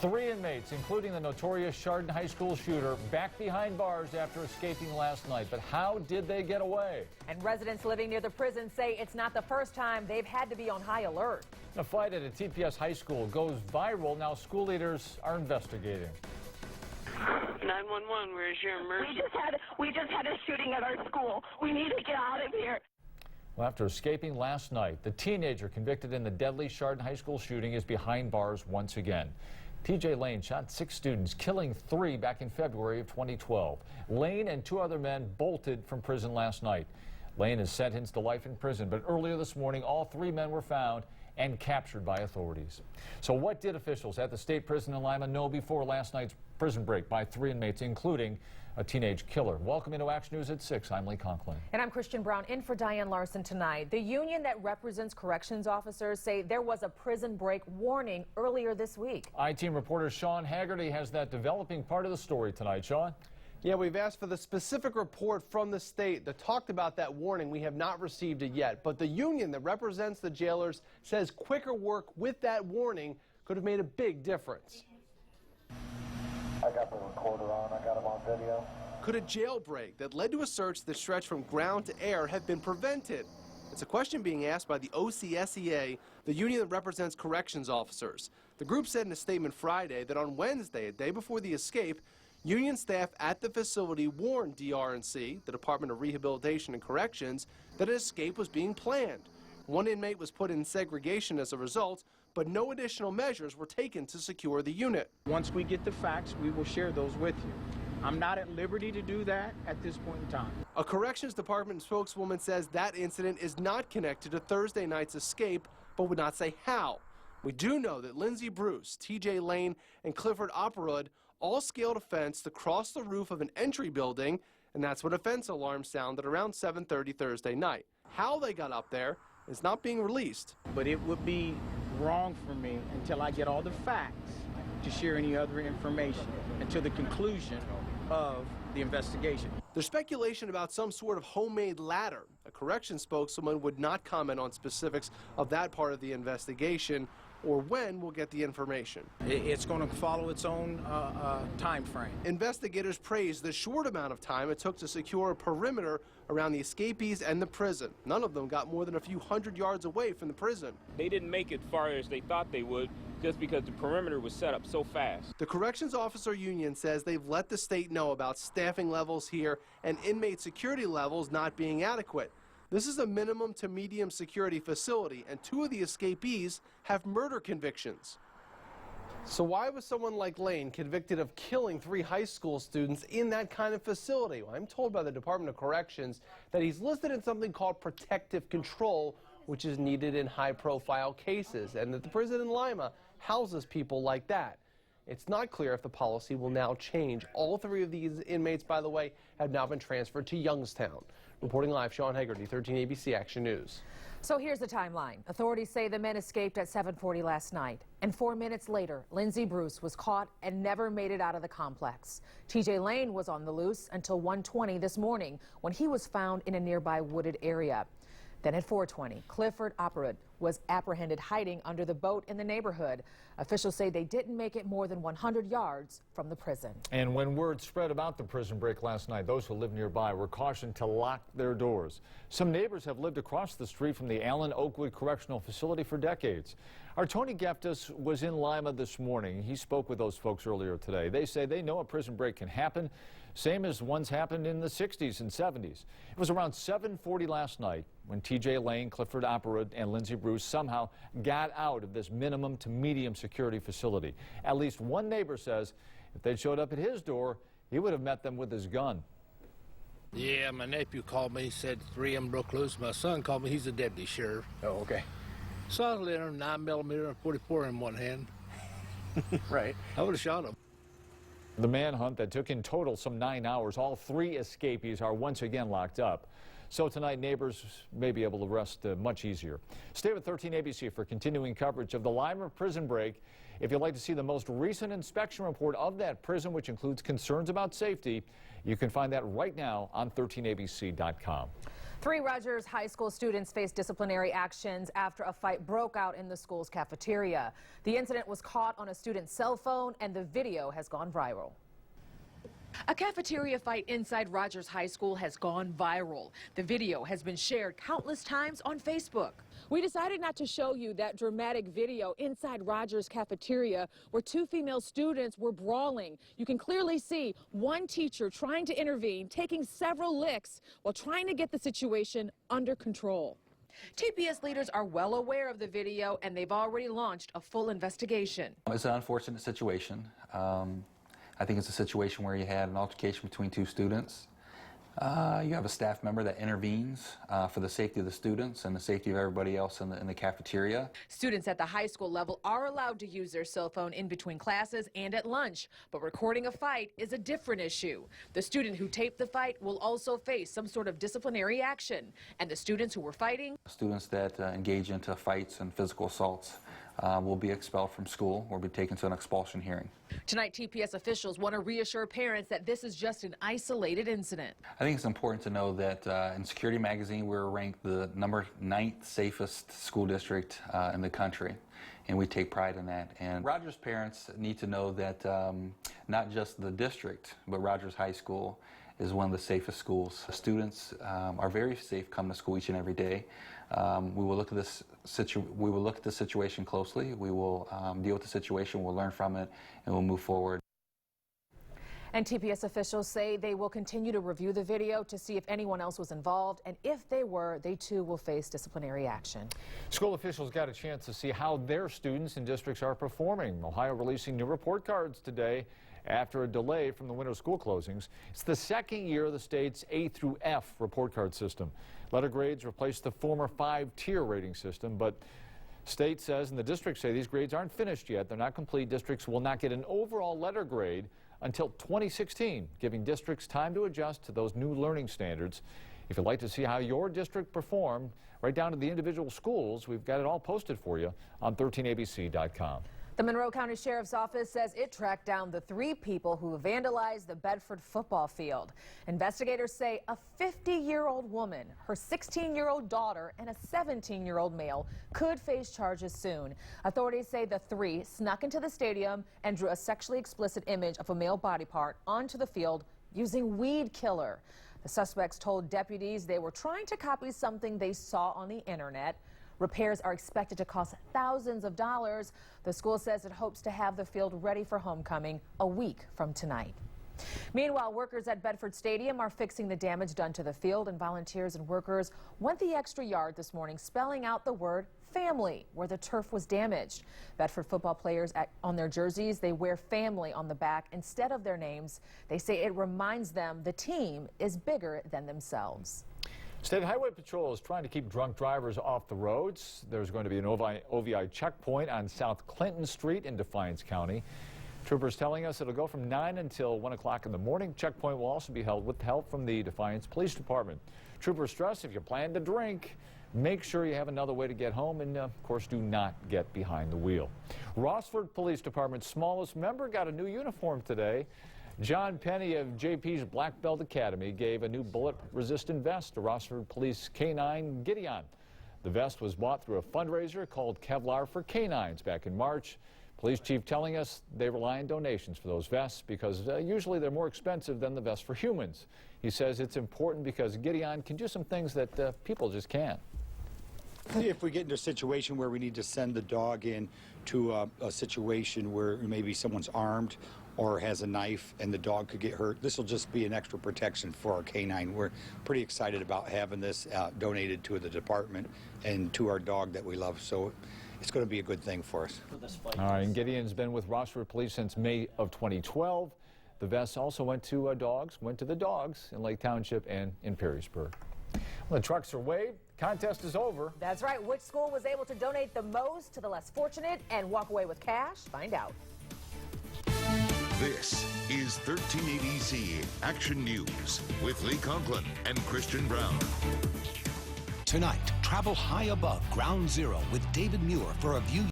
3 inmates, including the notorious Chardon High School shooter, back behind bars after escaping last night. But how did they get away? And residents living near the prison say it's not the first time they've had to be on high alert. A fight at a TPS high school goes viral. Now school leaders are investigating. 911, where's your emergency? We just had a shooting at our school. We need to get out of here. Well, after escaping last night, the teenager convicted in the deadly Chardon High School shooting is behind bars once again. TJ Lane shot 6 students, killing 3 back in February of 2012. Lane and 2 other men bolted from prison last night. Lane is sentenced to life in prison, but earlier this morning, all 3 men were found and captured by authorities. So what did officials at the state prison in Lima know before last night's prison break by 3 inmates, including a teenage killer? Welcome into Action News at 6. I'm Lee Conklin. And I'm Christian Brown, in for Diane Larson tonight. The union that represents corrections officers say there was a prison break warning earlier this week. I-Team reporter Sean Haggerty has that developing part of the story tonight. Sean? Yeah, we've asked for the specific report from the state that talked about that warning. We have not received it yet, but the union that represents the jailers says quicker work with that warning could have made a big difference. I got the recorder on. I got him on video. Could a jailbreak that led to a search that stretched from ground to air have been prevented? It's a question being asked by the OCSEA, the union that represents corrections officers. The group said in a statement Friday that on Wednesday, a day before the escape, union staff at the facility warned DRNC, the Department of Rehabilitation and Corrections, that an escape was being planned. 1 inmate was put in segregation as a result, but no additional measures were taken to secure the unit. Once we get the facts, we will share those with you. I'm not at liberty to do that at this point in time. A corrections department spokeswoman says that incident is not connected to Thursday night's escape, but would not say how. We do know that Lindsey Bruce, TJ Lane, and Clifford Opperud all scaled a fence to cross the roof of an entry building, and that's when a fence alarm sounded around 7:30 Thursday night. How they got up there is not being released. But it would be wrong for me until I get all the facts to share any other information until the conclusion of the investigation. There's speculation about some sort of homemade ladder. A corrections spokeswoman would not comment on specifics of that part of the investigation or when we'll get the information. It's going to follow its own time frame. Investigators praised the short amount of time it took to secure a perimeter around the escapees and the prison. None of them got more than a few hundred yards away from the prison. They didn't make it far as they thought they would just because the perimeter was set up so fast. The Corrections Officer Union says they've let the state know about staffing levels here and inmate security levels not being adequate. This is a minimum to medium security facility, and 2 of the escapees have murder convictions. So why was someone like Lane convicted of killing 3 high school students in that kind of facility? Well, I'm told by the Department of Corrections that he's listed in something called protective control, which is needed in high-profile cases, and that the prison in Lima houses people like that. It's not clear if the policy will now change. All 3 of these inmates, by the way, have now been transferred to Youngstown. Reporting live, Sean Haggerty, 13 ABC Action News. So here's the timeline. Authorities say the men escaped at 7:40 last night. And 4 minutes later, Lindsey Bruce was caught and never made it out of the complex. TJ Lane was on the loose until 1:20 this morning when he was found in a nearby wooded area. Then at 4:20, Clifford Opperud was apprehended hiding under the boat in the neighborhood. Officials say they didn't make it more than 100 yards from the prison. And when word spread about the prison break last night, those who live nearby were cautioned to lock their doors. Some neighbors have lived across the street from the Allen Oakwood Correctional Facility for decades. Our Tony Geftis was in Lima this morning. He spoke with those folks earlier today. They say they know a prison break can happen, same as ones happened in the 60s and 70s. It was around 7:40 last night when TJ Lane, Clifford Opperud, and Lindsey Bruce somehow got out of this minimum to medium security facility. At least one neighbor says if they'd showed up at his door, he would have met them with his gun. Yeah, my nephew called me, said 3 of them broke loose. My son called me, he's a deputy sheriff. Oh, okay. So I was in a 9mm and 44 in one hand. Right. I would have shot him. The manhunt that took in total some 9 hours, all 3 escapees are once again locked up. So tonight, neighbors may be able to rest much easier. Stay with 13 ABC for continuing coverage of the Lima prison break. If you'd like to see the most recent inspection report of that prison, which includes concerns about safety, you can find that right now on 13abc.com. 3 Rogers High School students faced disciplinary actions after a fight broke out in the school's cafeteria. The incident was caught on a student's cell phone, and the video has gone viral. A cafeteria fight inside Rogers High School has gone viral. The video has been shared countless times on Facebook. We decided not to show you that dramatic video inside Rogers cafeteria where 2 female students were brawling. You can clearly see one teacher trying to intervene, taking several licks while trying to get the situation under control. TPS leaders are well aware of the video, and they've already launched a full investigation. It's an unfortunate situation. I think it's a situation where you had an altercation between 2 students. You have a staff member that intervenes for the safety of the students and the safety of everybody else in the cafeteria. Students at the high school level are allowed to use their cell phone in between classes and at lunch, but recording a fight is a different issue. The student who taped the fight will also face some sort of disciplinary action, and the students who were fighting. Students that engage into fights and physical assaults will be expelled from school or be taken to an expulsion hearing. Tonight, TPS officials want to reassure parents that this is just an isolated incident. I think it's important to know that in Security Magazine, we're ranked the number 9th safest school district in the country, and we take pride in that. And Rogers parents need to know that not just the district, but Rogers High School is one of the safest schools. Students are very safe coming to school each and every day. We will look at this situation closely. We will deal with the situation. We'll learn from it, and we'll move forward. And TPS officials say they will continue to review the video to see if anyone else was involved, and if they were, they too will face disciplinary action. School officials got a chance to see how their students and districts are performing. Ohio releasing new report cards today after a delay from the winter school closings. It's the 2nd year of the state's A through F report card system. Letter grades replaced the former 5-tier rating system, but state says and the district say these grades aren't finished yet. They're not complete. Districts will not get an overall letter grade until 2016, giving districts time to adjust to those new learning standards. If you'd like to see how your district performed, right down to the individual schools, we've got it all posted for you on 13abc.com. The Monroe County Sheriff's Office says it tracked down the 3 people who vandalized the Bedford football field. Investigators say a 50-year-old woman, her 16-year-old daughter, and a 17-year-old male could face charges soon. Authorities say the 3 snuck into the stadium and drew a sexually explicit image of a male body part onto the field using weed killer. The suspects told deputies they were trying to copy something they saw on the internet. Repairs are expected to cost thousands of dollars. The school says it hopes to have the field ready for homecoming a week from tonight. Meanwhile, workers at Bedford Stadium are fixing the damage done to the field, and volunteers and workers went the extra yard this morning, spelling out the word family where the turf was damaged. Bedford football players on their jerseys, they wear family on the back instead of their names. They say it reminds them the team is bigger than themselves. State Highway Patrol is trying to keep drunk drivers off the roads. There's going to be an OVI checkpoint on South Clinton Street in Defiance County. Troopers telling us it'll go from 9 until 1 o'clock in the morning. Checkpoint will also be held with help from the Defiance Police Department. Troopers stress if you plan to drink, make sure you have another way to get home, and of course do not get behind the wheel. Rossford Police Department's smallest member got a new uniform today. John Penny of JP's Black Belt Academy gave a new bullet-resistant vest to Rossford Police K-9 Gideon. The vest was bought through a fundraiser called Kevlar for Canines back in March. Police chief telling us they rely on donations for those vests because usually they're more expensive than the vest for humans. He says it's important because Gideon can do some things that people just can't. If we get into a situation where we need to send the dog in to a situation where maybe someone's armed or has a knife and the dog could get hurt, this will just be an extra protection for our canine. We're pretty excited about having this donated to the department and to our dog that we love, so it's going to be a good thing for us. All right, and Gideon's been with Rossford Police since May of 2012. The vests also went to the dogs in Lake Township and in Perrysburg. Well, the trucks are waved. Contest is over. That's right. Which school was able to donate the most to the less fortunate and walk away with cash? Find out. This is 13ABC Action News with Lee Conklin and Christian Brown. Tonight, travel high above Ground Zero with David Muir for a view